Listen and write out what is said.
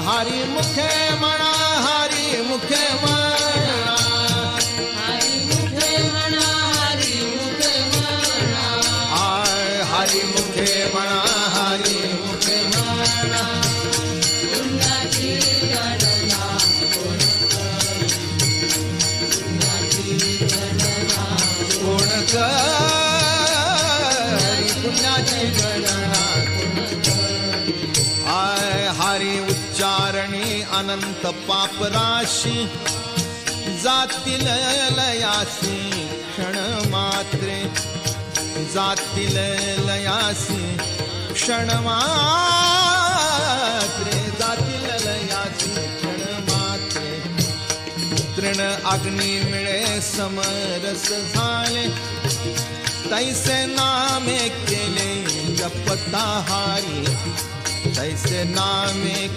हरी मुखे म्हणा हरी मुखे म्हणा हरी मुखे म्हणा हरी मुखे म्हणा हरी मुखे म्हणा हरी मुखे म्हणा पुण्याची गणना कोण करी पुण्याची गणना हरी उच्चारणी अनंत पापराशी जातील लयासी क्षण मात्रे जातील लयासी क्षण मात्रे जातील लयासी क्षण मात्रे तृण अग्नी मिळे समरस झाले तैसे नामे केले जपता हारी तैसे नामे